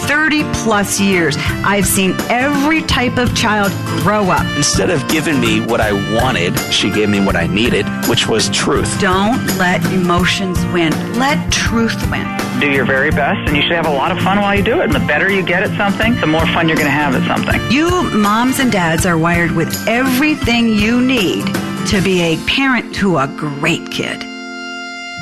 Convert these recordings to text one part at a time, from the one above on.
30 plus years, I've seen every type of child grow up. Instead of giving me what I wanted, she gave me what I needed, which was truth. Don't let emotions win. Let truth win. Do your very best, and you should have a lot of fun while you do it. And the better you get at something, the more fun you're going to have at something. You moms and dads are wired with everything you need to be a parent to a great kid.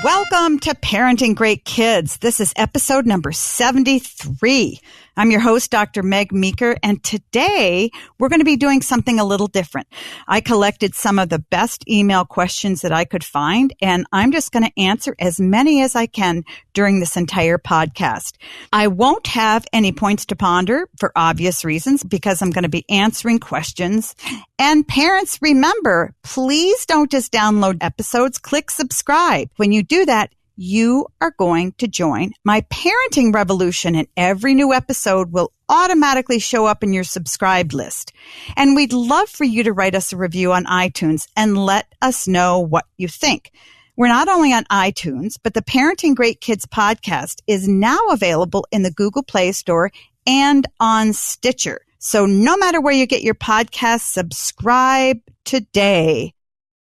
Welcome to Parenting Great Kids. This is episode number 73. I'm your host, Dr. Meg Meeker, and today we're going to be doing something a little different. I collected some of the best email questions that I could find, and I'm just going to answer as many as I can during this entire podcast. I won't have any points to ponder for obvious reasons because I'm going to be answering questions. And parents, remember, please don't just download episodes, click subscribe. When you do that, you are going to join my parenting revolution, and every new episode will automatically show up in your subscribed list. And we'd love for you to write us a review on iTunes and let us know what you think. We're not only on iTunes, but the Parenting Great Kids podcast is now available in the Google Play Store and on Stitcher. So no matter where you get your podcasts, subscribe today.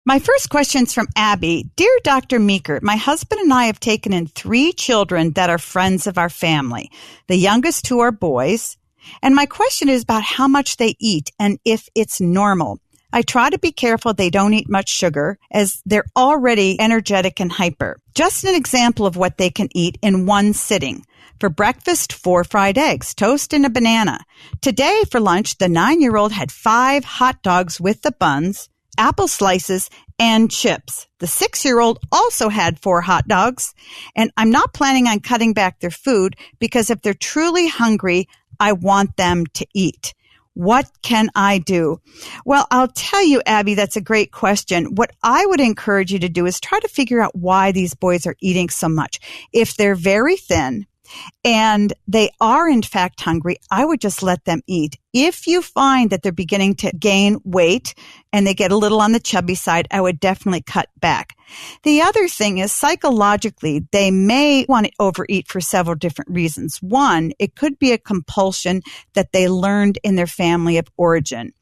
My first question is from Abby. Dear Dr. Meeker, my husband and I have taken in 3 children that are friends of our family. The youngest 2 are boys. And my question is about how much they eat and if it's normal. I try to be careful they don't eat much sugar as they're already energetic and hyper. Just an example of what they can eat in one sitting. For breakfast, 4 fried eggs, toast, and a banana. Today for lunch, the 9-year-old had 5 hot dogs with the buns, apple slices, and chips. The 6-year-old also had 4 hot dogs, and I'm not planning on cutting back their food because if they're truly hungry, I want them to eat. What can I do? Well, I'll tell you, Abby, that's a great question. What I would encourage you to do is try to figure out why these boys are eating so much. If they're very thin, and they are in fact hungry, I would just let them eat. If you find that they're beginning to gain weight and they get a little on the chubby side, I would definitely cut back. The other thing is psychologically, they may want to overeat for several different reasons. One, it could be a compulsion that they learned in their family of origin.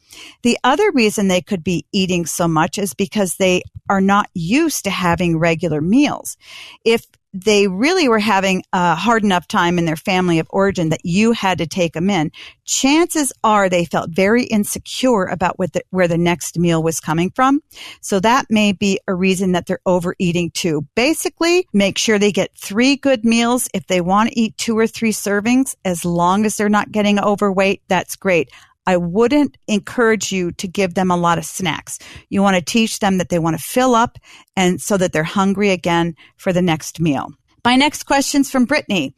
The other reason they could be eating so much is because they are not used to having regular meals. If they really were having a hard enough time in their family of origin that you had to take them in, chances are they felt very insecure about where the next meal was coming from. So that may be a reason that they're overeating too. Basically, make sure they get 3 good meals. If they want to eat 2 or 3 servings, as long as they're not getting overweight, that's great. I wouldn't encourage you to give them a lot of snacks. You want to teach them that they want to fill up and so that they're hungry again for the next meal. My next question's from Brittany.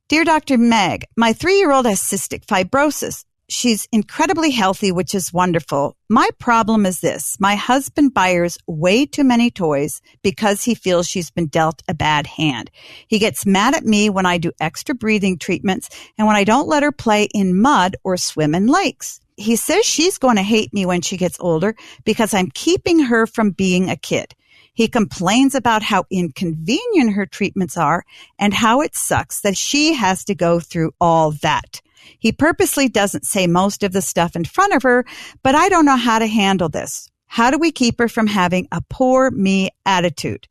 Dear Dr. Meg, my 3-year-old has cystic fibrosis. She's incredibly healthy, which is wonderful. My problem is this. My husband buys way too many toys because he feels she's been dealt a bad hand. He gets mad at me when I do extra breathing treatments and when I don't let her play in mud or swim in lakes. He says she's going to hate me when she gets older because I'm keeping her from being a kid. He complains about how inconvenient her treatments are and how it sucks that she has to go through all that. He purposely doesn't say most of the stuff in front of her, but I don't know how to handle this. How do we keep her from having a poor me attitude?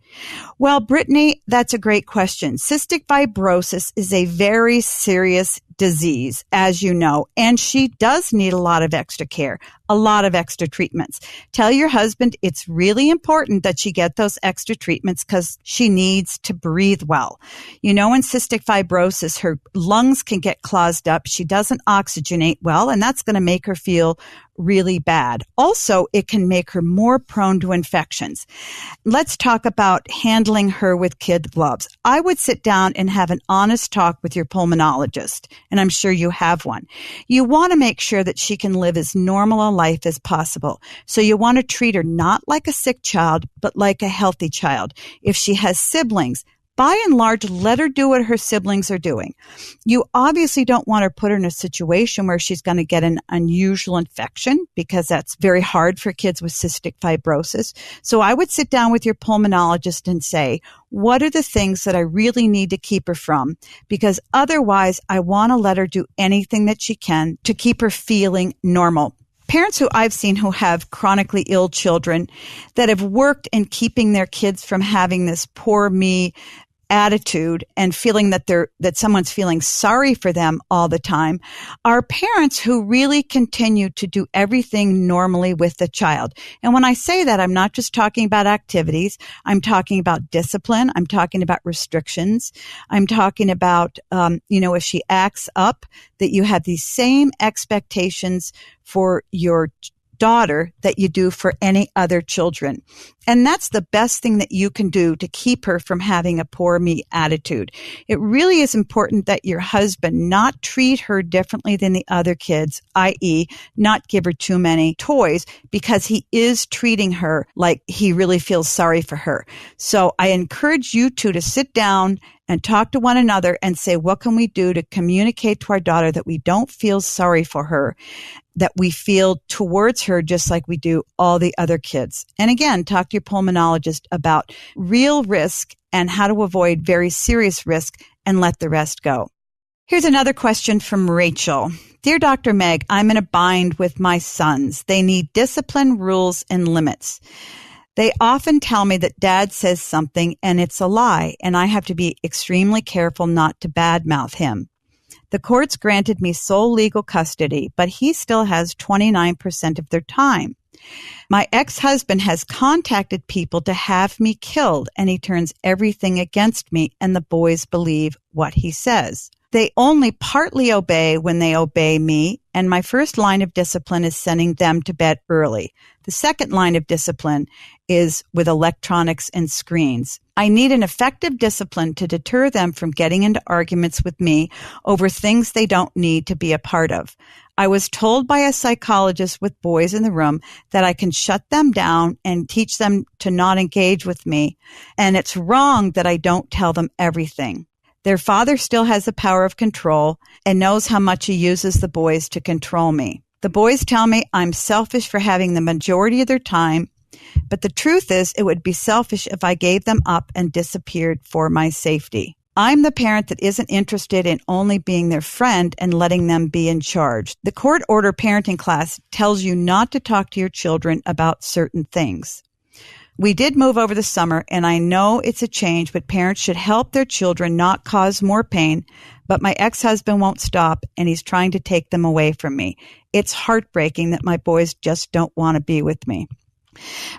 Well, Brittany, that's a great question. Cystic fibrosis is a very serious disease, as you know, and she does need a lot of extra care, a lot of extra treatments. Tell your husband it's really important that she get those extra treatments because she needs to breathe well. You know, in cystic fibrosis, her lungs can get clogged up. She doesn't oxygenate well, and that's going to make her feel really bad. Also, it can make her more prone to infections. Let's talk about handling her with kid gloves. I would sit down and have an honest talk with your pulmonologist, and I'm sure you have one. You want to make sure that she can live as normal a life as possible. So you want to treat her not like a sick child, but like a healthy child. If she has siblings, by and large, let her do what her siblings are doing. You obviously don't want to put her in a situation where she's going to get an unusual infection, because that's very hard for kids with cystic fibrosis. So I would sit down with your pulmonologist and say, what are the things that I really need to keep her from? Because otherwise, I want to let her do anything that she can to keep her feeling normal. Parents who I've seen who have chronically ill children that have worked in keeping their kids from having this poor me attitude and feeling that someone's feeling sorry for them all the time are parents who really continue to do everything normally with the child. And when I say that, I'm not just talking about activities. I'm talking about discipline. I'm talking about restrictions. I'm talking about, if she acts up, that you have these same expectations for your daughter that you do for any other children. And that's the best thing that you can do to keep her from having a poor me attitude. It really is important that your husband not treat her differently than the other kids, i.e., not give her too many toys, because he is treating her like he really feels sorry for her. So I encourage you two to sit down and talk to one another and say, what can we do to communicate to our daughter that we don't feel sorry for her, that we feel towards her just like we do all the other kids. And again, talk to your pulmonologist about real risk and how to avoid very serious risk and let the rest go. Here's another question from Rachel. Dear Dr. Meg, I'm in a bind with my sons. They need discipline, rules, and limits. They often tell me that dad says something and it's a lie, and I have to be extremely careful not to badmouth him. The courts granted me sole legal custody, but he still has 29% of their time. My ex-husband has contacted people to have me killed, and he turns everything against me, and the boys believe what he says. They only partly obey when they obey me, and my first line of discipline is sending them to bed early. The second line of discipline is with electronics and screens. I need an effective discipline to deter them from getting into arguments with me over things they don't need to be a part of. I was told by a psychologist with boys in the room that I can shut them down and teach them to not engage with me, and it's wrong that I don't tell them everything. Their father still has the power of control and knows how much he uses the boys to control me. The boys tell me I'm selfish for having the majority of their time, but the truth is it would be selfish if I gave them up and disappeared for my safety. I'm the parent that isn't interested in only being their friend and letting them be in charge. The court order parenting class tells you not to talk to your children about certain things. We did move over the summer, and I know it's a change, but parents should help their children not cause more pain. But my ex-husband won't stop, and he's trying to take them away from me. It's heartbreaking that my boys just don't want to be with me.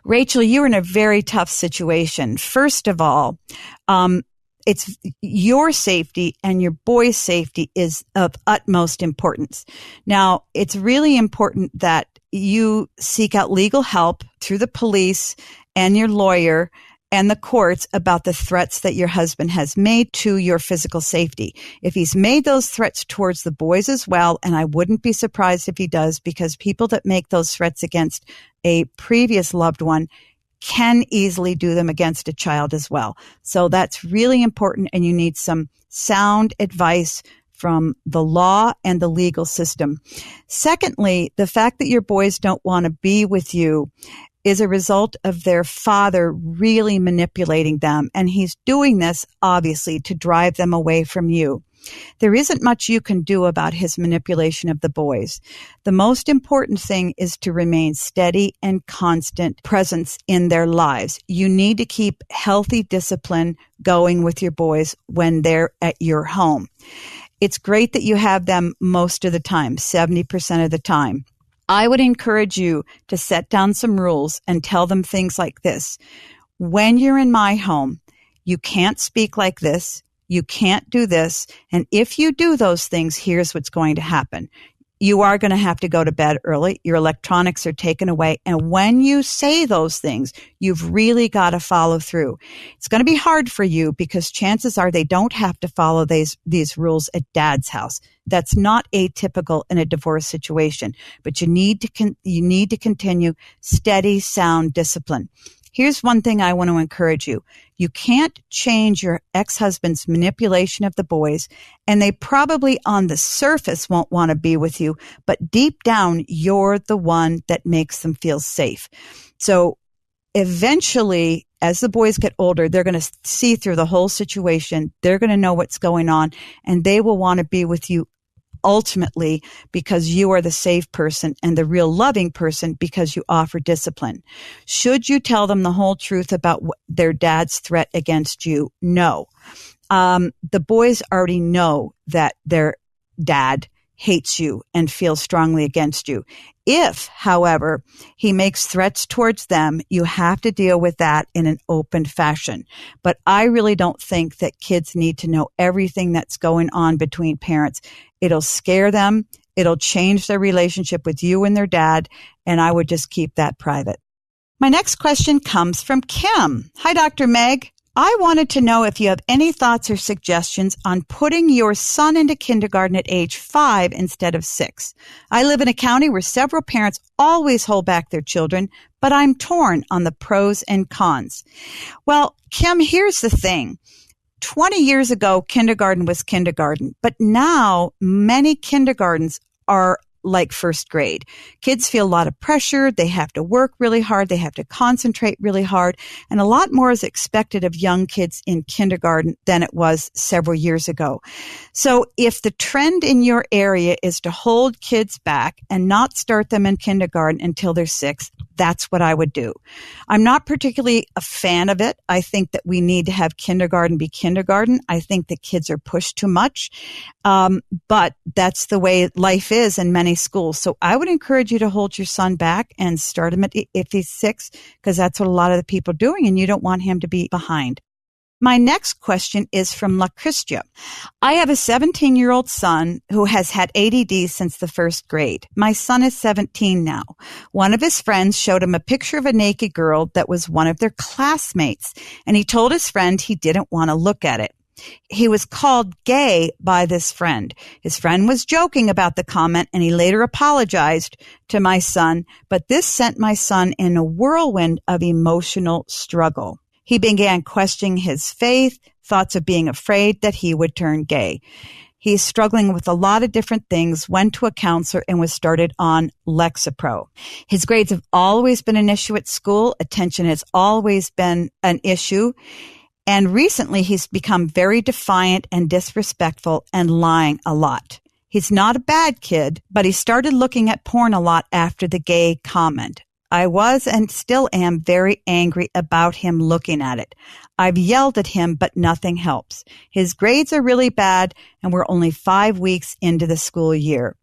Rachel, you're in a very tough situation. First of all, it's your safety and your boy's safety is of utmost importance. Now, it's really important that you seek out legal help through the police and your lawyer and the courts about the threats that your husband has made to your physical safety. If he's made those threats towards the boys as well, and I wouldn't be surprised if he does, because people that make those threats against a previous loved one can easily do them against a child as well. So that's really important, and you need some sound advice from the law and the legal system. Secondly, the fact that your boys don't want to be with you is a result of their father really manipulating them. And he's doing this, obviously, to drive them away from you. There isn't much you can do about his manipulation of the boys. The most important thing is to remain steady and constant presence in their lives. You need to keep healthy discipline going with your boys when they're at your home. It's great that you have them most of the time, 70% of the time. I would encourage you to set down some rules and tell them things like this. When you're in my home, you can't speak like this. You can't do this. And if you do those things, here's what's going to happen. You are going to have to go to bed early. Your electronics are taken away. And when you say those things, you've really got to follow through. It's going to be hard for you because chances are they don't have to follow these rules at dad's house. That's not atypical in a divorce situation, but you need to continue steady, sound discipline. Here's one thing I want to encourage you. You can't change your ex-husband's manipulation of the boys, and they probably on the surface won't want to be with you, but deep down, you're the one that makes them feel safe. So eventually, as the boys get older, they're going to see through the whole situation. They're going to know what's going on, and they will want to be with you ultimately because you are the safe person and the real loving person because you offer discipline. Should you tell them the whole truth about their dad's threat against you? No. The boys already know that their dad hates you and feels strongly against you. If, however, he makes threats towards them, you have to deal with that in an open fashion. But I really don't think that kids need to know everything that's going on between parents. It'll scare them. It'll change their relationship with you and their dad. And I would just keep that private. My next question comes from Kim. Hi, Dr. Meg. I wanted to know if you have any thoughts or suggestions on putting your son into kindergarten at age 5 instead of 6. I live in a county where several parents always hold back their children, but I'm torn on the pros and cons. Well, Kim, here's the thing. 20 years ago, kindergarten was kindergarten, but now many kindergartens are like first grade. Kids feel a lot of pressure. They have to work really hard. They have to concentrate really hard. And a lot more is expected of young kids in kindergarten than it was several years ago. So if the trend in your area is to hold kids back and not start them in kindergarten until they're 6, that's what I would do. I'm not particularly a fan of it. I think that we need to have kindergarten be kindergarten. I think that kids are pushed too much. But that's the way life is in many schools. So I would encourage you to hold your son back and start him if he's 6, because that's what a lot of the people are doing, and you don't want him to be behind. My next question is from La Christia. I have a 17-year-old son who has had ADD since the first grade. My son is 17 now. One of his friends showed him a picture of a naked girl that was one of their classmates, and he told his friend he didn't want to look at it. He was called gay by this friend. His friend was joking about the comment, and he later apologized to my son, but this sent my son in a whirlwind of emotional struggle. He began questioning his faith, thoughts of being afraid that he would turn gay. He's struggling with a lot of different things, went to a counselor, and was started on Lexapro. His grades have always been an issue at school. Attention has always been an issue. And recently, he's become very defiant and disrespectful and lying a lot. He's not a bad kid, but he started looking at porn a lot after the gay comment. I was and still am very angry about him looking at it. I've yelled at him, but nothing helps. His grades are really bad, and we're only 5 weeks into the school year.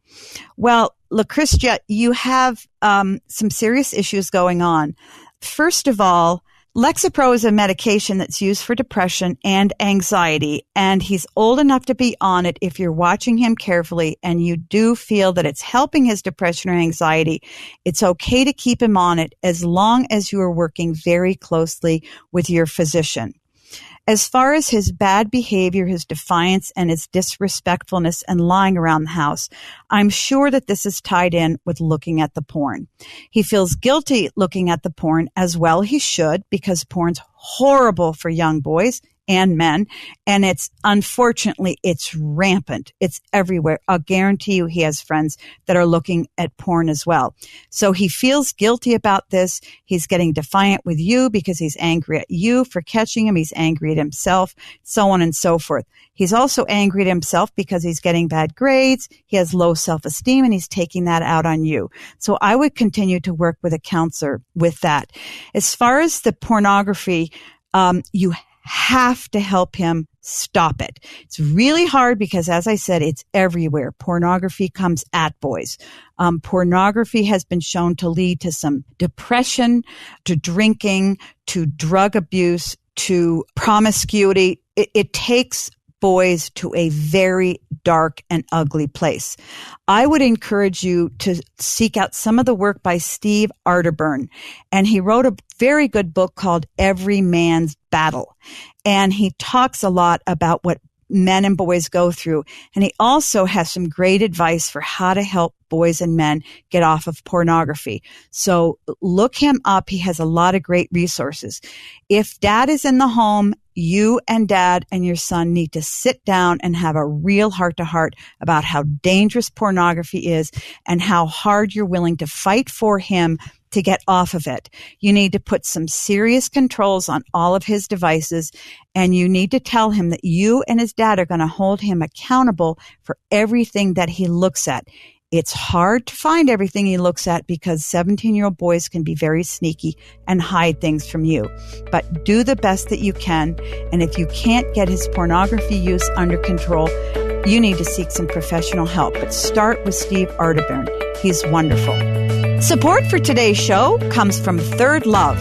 Well, LaChristia, you have some serious issues going on. First of all, Lexapro is a medication that's used for depression and anxiety, and he's old enough to be on it if you're watching him carefully and you do feel that it's helping his depression or anxiety. It's okay to keep him on it as long as you are working very closely with your physician. As far as his bad behavior, his defiance, and his disrespectfulness and lying around the house, I'm sure that this is tied in with looking at the porn. He feels guilty looking at the porn, as well he should, because porn's horrible for young boys and men, and unfortunately, it's rampant. It's everywhere. I'll guarantee you he has friends that are looking at porn as well. So he feels guilty about this. He's getting defiant with you because he's angry at you for catching him. He's angry at himself, so on and so forth. He's also angry at himself because he's getting bad grades. He has low self-esteem, and he's taking that out on you. So I would continue to work with a counselor with that. As far as the pornography, you have to help him stop it. It's really hard because, as I said, it's everywhere. Pornography comes at boys. Pornography has been shown to lead to some depression, to drinking, to drug abuse, to promiscuity. It takes boys to a very dark and ugly place. I would encourage you to seek out some of the work by Steve Arterburn. And he wrote a very good book called Every Man's Battle. And he talks a lot about what men and boys go through. And he also has some great advice for how to help boys and men get off of pornography. So look him up. He has a lot of great resources. If dad is in the home, you and dad and your son need to sit down and have a real heart-to-heart about how dangerous pornography is and how hard you're willing to fight for him to get off of it. You need to put some serious controls on all of his devices, and you need to tell him that you and his dad are going to hold him accountable for everything that he looks at. It's hard to find everything he looks at because 17-year-old boys can be very sneaky and hide things from you. But do the best that you can. And if you can't get his pornography use under control, you need to seek some professional help. But start with Steve Arterburn. He's wonderful. Support for today's show comes from Third Love.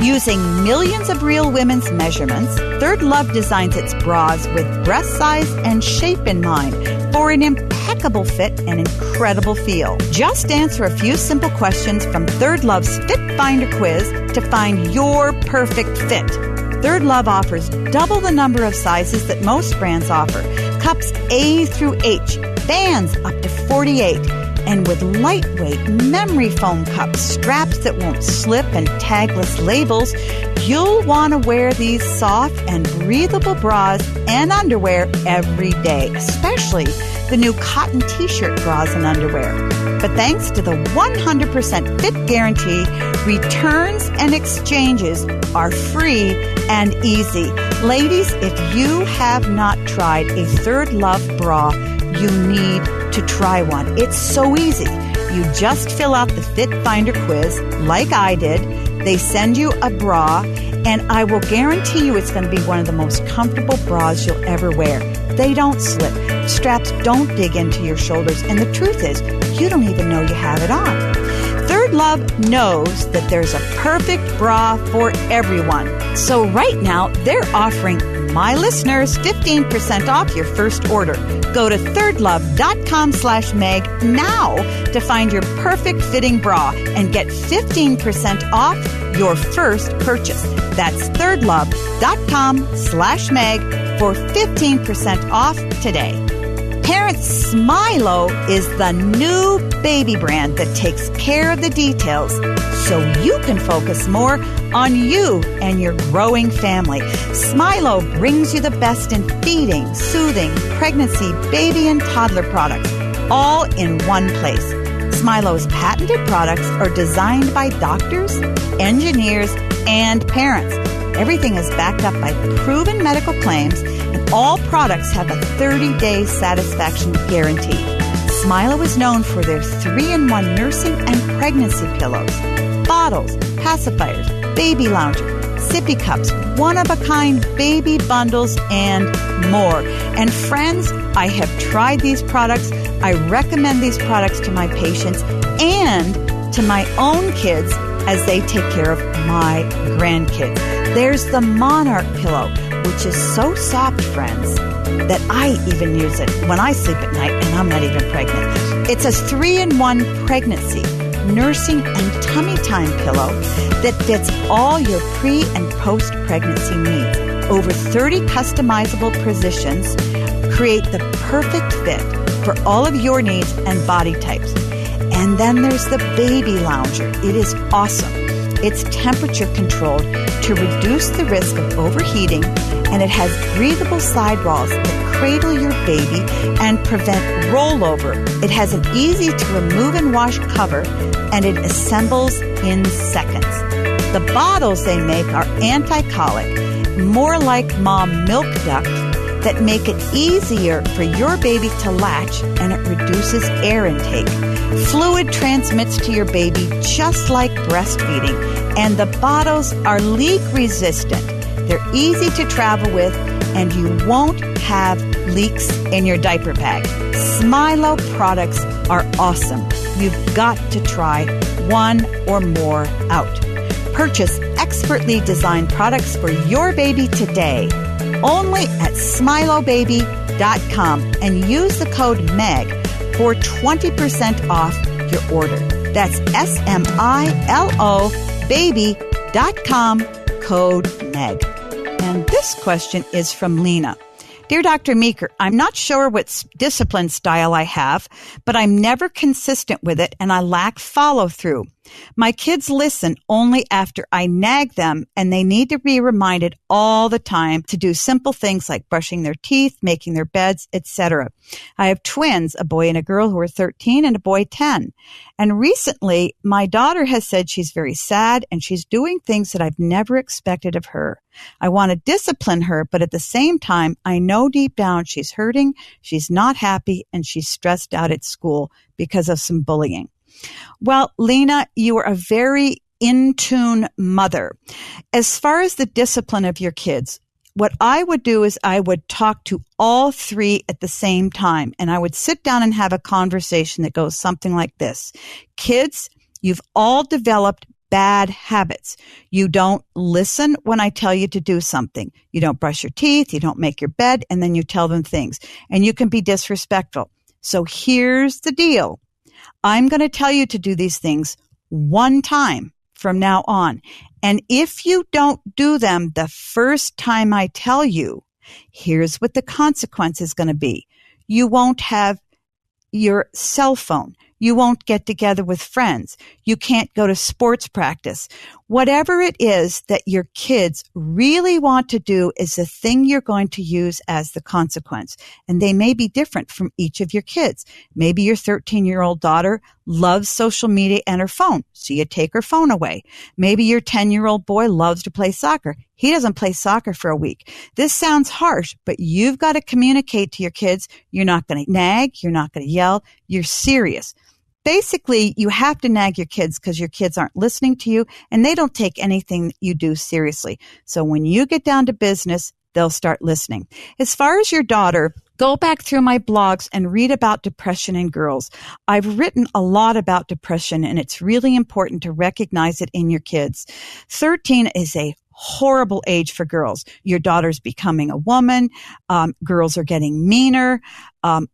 Using millions of real women's measurements, Third Love designs its bras with breast size and shape in mind for an impeccable fit and incredible feel. Just answer a few simple questions from Third Love's Fit Finder quiz to find your perfect fit. Third Love offers double the number of sizes that most brands offer. Cups A through H, bands up to 48. And with lightweight memory foam cups, straps that won't slip, and tagless labels, you'll want to wear these soft and breathable bras and underwear every day, especially the new cotton t-shirt bras and underwear. But thanks to the 100% fit guarantee, returns and exchanges are free and easy. Ladies, if you have not tried a Third Love bra, you need to try one. It's so easy. You just fill out the Fit Finder quiz like I did. They send you a bra, and I will guarantee you it's going to be one of the most comfortable bras you'll ever wear. They don't slip. Straps don't dig into your shoulders. And the truth is, you don't even know you have it on. Third Love knows that there's a perfect bra for everyone. So right now, they're offering my listeners 15% off your first order. Go to thirdlove.com/Meg now to find your perfect fitting bra and get 15% off your first purchase. That's thirdlove.com/Meg for 15% off today. Parents Smilo is the new baby brand that takes care of the details so you can focus more on you and your growing family. Smilo brings you the best in feeding, soothing, pregnancy, baby, and toddler products, all in one place. Smilo's patented products are designed by doctors, engineers, and parents. Everything is backed up by proven medical claims, and all products have a 30-day satisfaction guarantee. Smilo is known for their 3-in-1 nursing and pregnancy pillows, bottles, pacifiers, baby lounger, sippy cups, one-of-a-kind baby bundles, and more. And friends, I have tried these products. I recommend these products to my patients and to my own kids as they take care of my grandkids. There's the Monarch pillow, which is so soft, friends, that I even use it when I sleep at night and I'm not even pregnant. It's a 3-in-1 pregnancy, nursing, and tummy time pillow that fits all your pre- and post-pregnancy needs. Over 30 customizable positions create the perfect fit for all of your needs and body types. And then there's the baby lounger. It is awesome. It's temperature controlled to reduce the risk of overheating, and it has breathable sidewalls that cradle your baby and prevent rollover. It has an easy to remove and wash cover, and it assembles in seconds. The bottles they make are anti-colic, more like mom milk duct, that make it easier for your baby to latch, and it reduces air intake. Fluid transmits to your baby just like breastfeeding, and the bottles are leak resistant. They're easy to travel with, and you won't have leaks in your diaper bag. Smilo products are awesome. You've got to try one or more out. Purchase expertly designed products for your baby today, only at smilobaby.com, and use the code MEG for 20% off your order. That's SMILO baby.com, code MEG. And this question is from Lena. Dear Dr. Meeker, I'm not sure what discipline style I have, but I'm never consistent with it and I lack follow through. My kids listen only after I nag them, and they need to be reminded all the time to do simple things like brushing their teeth, making their beds, etc. I have twins, a boy and a girl who are 13 and a boy 10. And recently, my daughter has said she's very sad and she's doing things that I've never expected of her. I want to discipline her, but at the same time, I know deep down she's hurting, she's not happy, and she's stressed out at school because of some bullying. Well, Lena, you are a very in-tune mother. As far as the discipline of your kids, what I would do is I would talk to all three at the same time, and I would sit down and have a conversation that goes something like this. Kids, you've all developed bad habits. You don't listen when I tell you to do something. You don't brush your teeth, you don't make your bed, and then you tell them things. And you can be disrespectful. So here's the deal. I'm going to tell you to do these things one time from now on. And if you don't do them the first time I tell you, here's what the consequence is going to be. You won't have your cell phone. You won't get together with friends. You can't go to sports practice. Whatever it is that your kids really want to do is the thing you're going to use as the consequence. And they may be different from each of your kids. Maybe your 13-year-old daughter loves social media and her phone, so you take her phone away. Maybe your 10-year-old boy loves to play soccer. He doesn't play soccer for a week. This sounds harsh, but you've got to communicate to your kids. You're not going to nag. You're not going to yell. You're serious. Basically, you have to nag your kids because your kids aren't listening to you and they don't take anything you do seriously. So when you get down to business, they'll start listening. As far as your daughter, go back through my blogs and read about depression in girls. I've written a lot about depression, and it's really important to recognize it in your kids. 13 is a horrible age for girls. Your daughter's becoming a woman. Girls are getting meaner.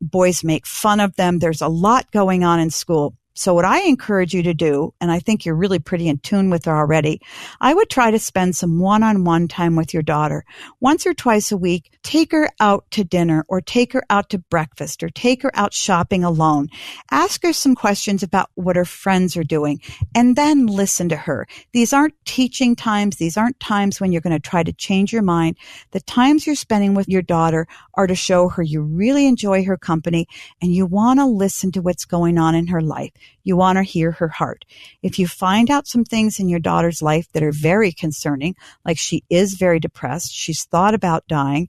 Boys make fun of them. There's a lot going on in school. So what I encourage you to do, and I think you're really pretty in tune with her already, I would try to spend some one-on-one time with your daughter. Once or twice a week, take her out to dinner or take her out to breakfast or take her out shopping alone. Ask her some questions about what her friends are doing and then listen to her. These aren't teaching times. These aren't times when you're going to try to change your mind. The times you're spending with your daughter are to show her you really enjoy her company and you want to listen to what's going on in her life. You want to hear her heart. If you find out some things in your daughter's life that are very concerning, like she is very depressed, she's thought about dying,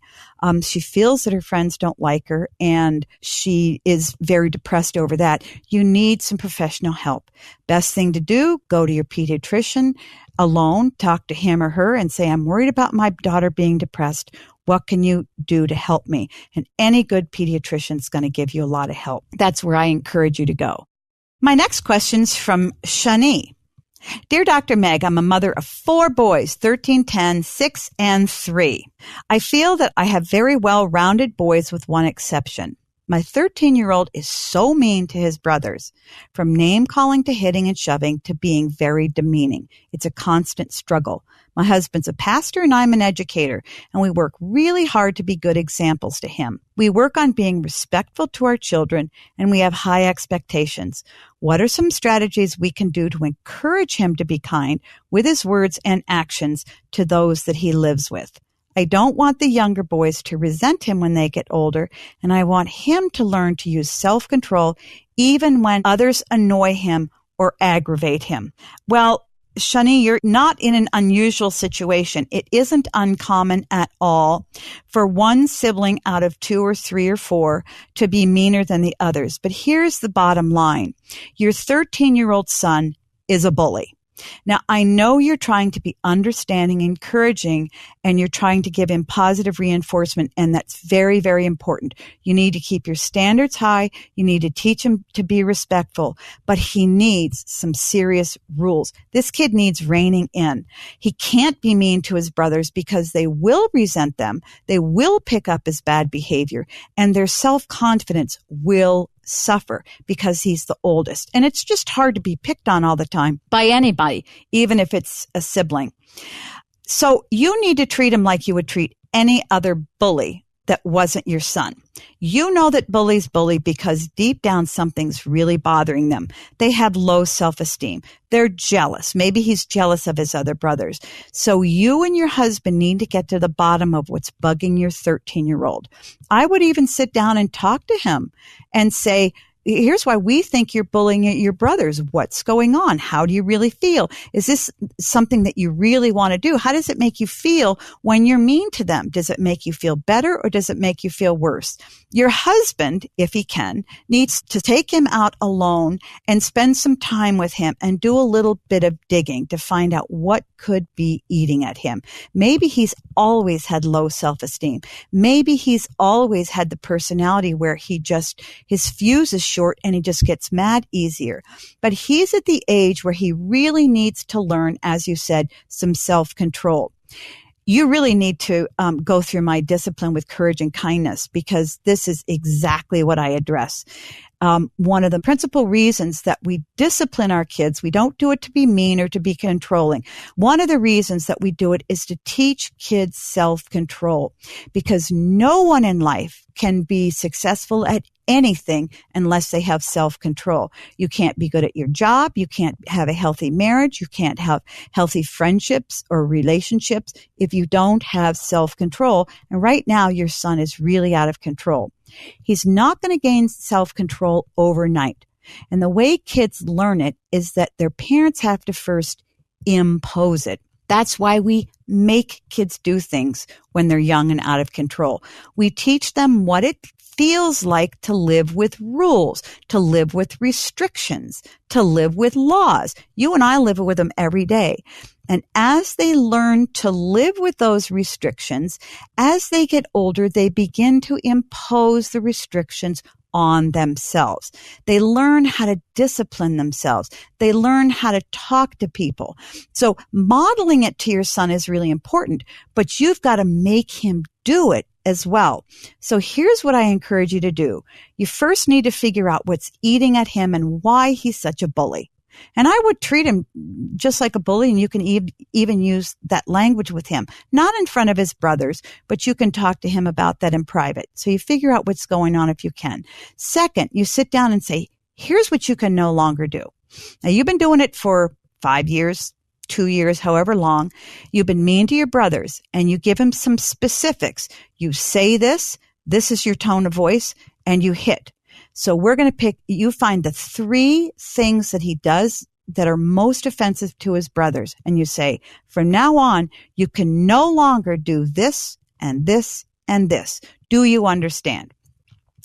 she feels that her friends don't like her, and she is very depressed over that, you need some professional help. Best thing to do, go to your pediatrician alone, talk to him or her and say, I'm worried about my daughter being depressed. What can you do to help me? And any good pediatrician is going to give you a lot of help. That's where I encourage you to go. My next question's from Shani. Dear Dr. Meg, I'm a mother of 4 boys, 13, 10, 6, and 3. I feel that I have very well-rounded boys with one exception. My 13-year-old is so mean to his brothers, from name-calling to hitting and shoving to being very demeaning. It's a constant struggle. My husband's a pastor and I'm an educator, and we work really hard to be good examples to him. We work on being respectful to our children, and we have high expectations. What are some strategies we can do to encourage him to be kind with his words and actions to those that he lives with? I don't want the younger boys to resent him when they get older, and I want him to learn to use self-control even when others annoy him or aggravate him. Well, Shani, you're not in an unusual situation. It isn't uncommon at all for one sibling out of 2 or 3 or 4 to be meaner than the others. But here's the bottom line. Your 13-year-old son is a bully. Now, I know you're trying to be understanding, encouraging, and you're trying to give him positive reinforcement, and that's very, very important. You need to keep your standards high. You need to teach him to be respectful, but he needs some serious rules. This kid needs reining in. He can't be mean to his brothers because they will resent them. They will pick up his bad behavior, and their self-confidence will suffer because he's the oldest. And it's just hard to be picked on all the time by anybody, even if it's a sibling. So you need to treat him like you would treat any other bully. that wasn't your son. You know that bullies bully because deep down something's really bothering them. They have low self-esteem. They're jealous. Maybe he's jealous of his other brothers. So you and your husband need to get to the bottom of what's bugging your 13-year-old. I would even sit down and talk to him and say, here's why we think you're bullying your brothers. What's going on? How do you really feel? Is this something that you really want to do? How does it make you feel when you're mean to them? Does it make you feel better or does it make you feel worse? Your husband, if he can, needs to take him out alone and spend some time with him and do a little bit of digging to find out what could be eating at him. Maybe he's always had low self-esteem. Maybe he's always had the personality where his fuse is short and he just gets mad easier. But he's at the age where he really needs to learn, as you said, some self-control. You really need to go through my discipline with courage and kindness because this is exactly what I address. One of the principal reasons that we discipline our kids, we don't do it to be mean or to be controlling. One of the reasons that we do it is to teach kids self-control because no one in life can be successful at anything unless they have self-control. You can't be good at your job. You can't have a healthy marriage. You can't have healthy friendships or relationships if you don't have self-control. And right now, your son is really out of control. He's not going to gain self-control overnight. And the way kids learn it is that their parents have to first impose it. That's why we make kids do things when they're young and out of control. We teach them what it feels like to live with rules, to live with restrictions, to live with laws. You and I live with them every day. And as they learn to live with those restrictions, as they get older, they begin to impose the restrictions on themselves. They learn how to discipline themselves. They learn how to talk to people. So modeling it to your son is really important, but you've got to make him do it as well. So here's what I encourage you to do. You first need to figure out what's eating at him and why he's such a bully. And I would treat him just like a bully, and you can even use that language with him, not in front of his brothers, but you can talk to him about that in private. So you figure out what's going on if you can. Second, you sit down and say, here's what you can no longer do. Now, you've been doing it for 5 years, 2 years, however long. You've been mean to your brothers, and you give him some specifics. You say this is your tone of voice, and you hit. So we're going to you find the 3 things that he does that are most offensive to his brothers. And you say, from now on, you can no longer do this and this and this. Do you understand?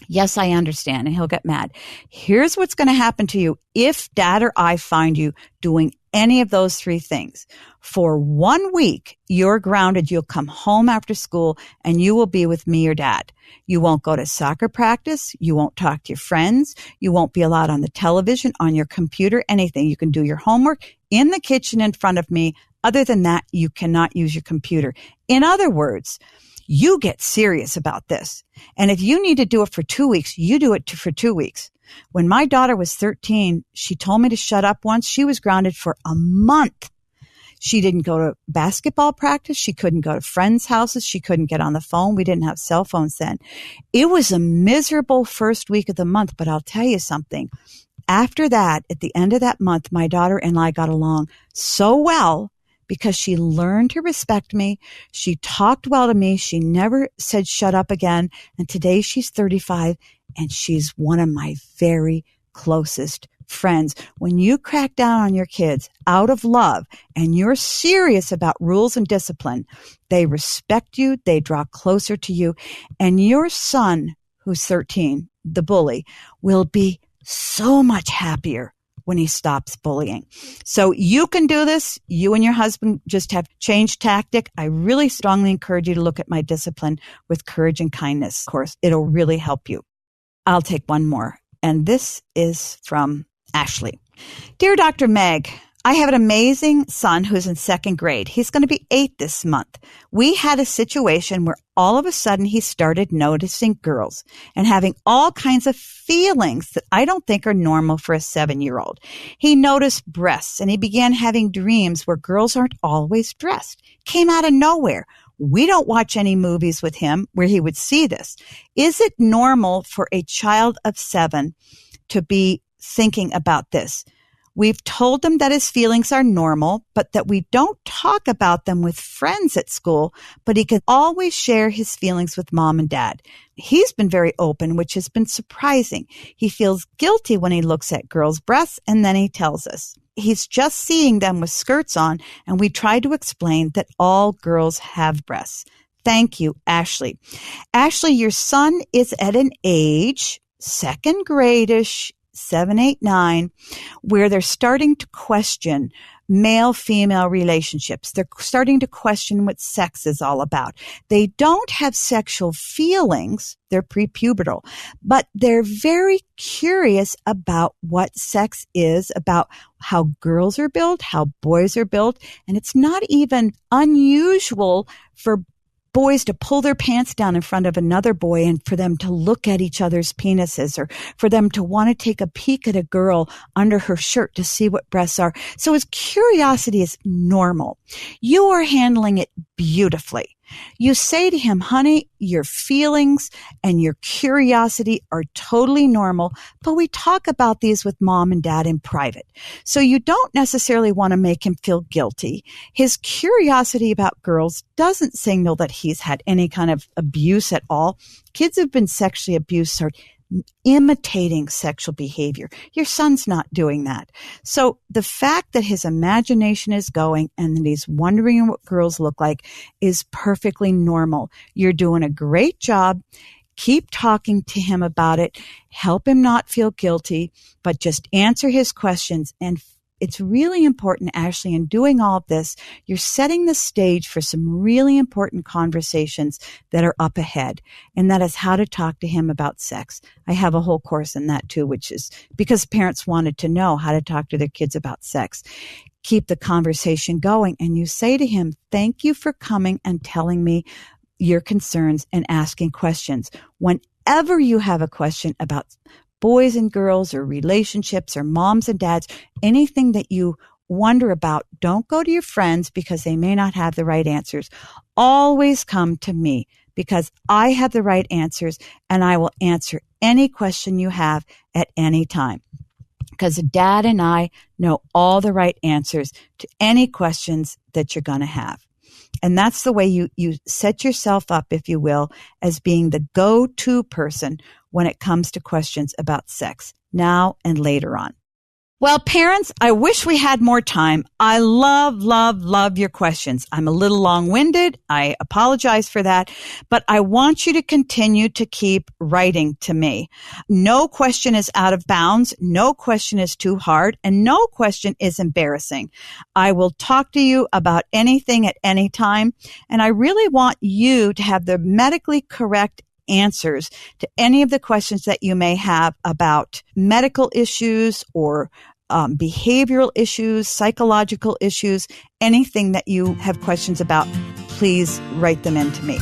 Yes, I understand. And he'll get mad. Here's what's going to happen to you if Dad or I find you doing any of those 3 things. For 1 week, you're grounded. You'll come home after school and you will be with me or Dad. You won't go to soccer practice. You won't talk to your friends. You won't be allowed on the television, on your computer, anything. You can do your homework in the kitchen in front of me. Other than that, you cannot use your computer. In other words, you get serious about this. And if you need to do it for 2 weeks, you do it for 2 weeks. When my daughter was 13, she told me to shut up once. She was grounded for a month. She didn't go to basketball practice. She couldn't go to friends' houses. She couldn't get on the phone. We didn't have cell phones then. It was a miserable first week of the month, but I'll tell you something. After that, at the end of that month, my daughter and I got along so well because she learned to respect me. She talked well to me. She never said shut up again. And today she's 35 and she's one of my very closest friends. When you crack down on your kids out of love and you're serious about rules and discipline, they respect you, they draw closer to you, and your son, who's 13, the bully, will be so much happier when he stops bullying. So you can do this. You and your husband just have changed tactic. I really strongly encourage you to look at my discipline with courage and kindness. Of course, it'll really help you. I'll take one more. And this is from Ashley. Dear Dr. Meg, I have an amazing son who's in 2nd grade. He's going to be 8 this month. We had a situation where all of a sudden he started noticing girls and having all kinds of feelings that I don't think are normal for a 7-year-old. He noticed breasts and he began having dreams where girls aren't always dressed. Came out of nowhere. We don't watch any movies with him where he would see this. Is it normal for a child of 7 to be thinking about this? We've told him that his feelings are normal, but that we don't talk about them with friends at school, but he can always share his feelings with mom and dad. He's been very open, which has been surprising. He feels guilty when he looks at girls' breasts, and then he tells us. He's just seeing them with skirts on, and we try to explain that all girls have breasts. Thank you, Ashley. Ashley, your son is at an age, second grade-ish, 7, 8, 9, where they're starting to question male-female relationships. They're starting to question what sex is all about. They don't have sexual feelings. They're prepubertal, but they're very curious about what sex is, about how girls are built, how boys are built. And it's not even unusual for boys to pull their pants down in front of another boy and for them to look at each other's penises, or for them to want to take a peek at a girl under her shirt to see what breasts are. So his curiosity is normal. You are handling it beautifully. You say to him, honey, your feelings and your curiosity are totally normal, but we talk about these with mom and dad in private. So you don't necessarily want to make him feel guilty. His curiosity about girls doesn't signal that he's had any kind of abuse at all. Kids who've been sexually abused are imitating sexual behavior. Your son's not doing that. So the fact that his imagination is going and that he's wondering what girls look like is perfectly normal. You're doing a great job. Keep talking to him about it. Help him not feel guilty, but just answer his questions. And it's really important, Ashley, in doing all of this, you're setting the stage for some really important conversations that are up ahead. And that is how to talk to him about sex. I have a whole course in that too, which is because parents wanted to know how to talk to their kids about sex. Keep the conversation going. And you say to him, thank you for coming and telling me your concerns and asking questions. Whenever you have a question about boys and girls or relationships or moms and dads, anything that you wonder about, don't go to your friends because they may not have the right answers. Always come to me because I have the right answers and I will answer any question you have at any time. Because Dad and I know all the right answers to any questions that you're going to have. And that's the way you set yourself up, if you will, as being the go-to person when it comes to questions about sex, now and later on. Well, parents, I wish we had more time. I love your questions. I'm a little long-winded. I apologize for that, but I want you to continue to keep writing to me. No question is out of bounds. No question is too hard, and no question is embarrassing. I will talk to you about anything at any time, and I really want you to have the medically correct answers to any of the questions that you may have about medical issues or behavioral issues, psychological issues, anything that you have questions about, please write them in to me.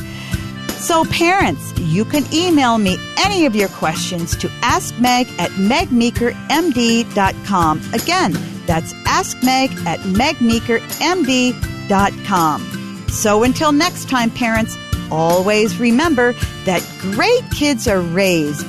So parents, you can email me any of your questions to askmeg@megmeekermd.com. Again, that's askmeg@megmeekermd.com. So until next time, parents, always remember that great kids are raised,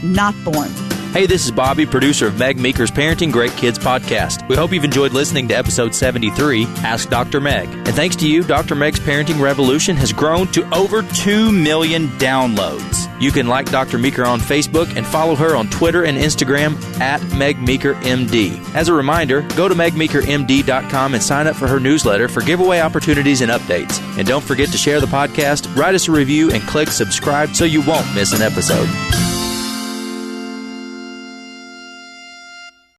not born. Hey, this is Bobby, producer of Meg Meeker's Parenting Great Kids podcast. We hope you've enjoyed listening to episode 73, Ask Dr. Meg. And thanks to you, Dr. Meg's Parenting Revolution has grown to over 2 million downloads. You can like Dr. Meeker on Facebook and follow her on Twitter and Instagram @MegMeekerMD. As a reminder, go to megmeekermd.com and sign up for her newsletter for giveaway opportunities and updates. And don't forget to share the podcast, write us a review, and click subscribe so you won't miss an episode.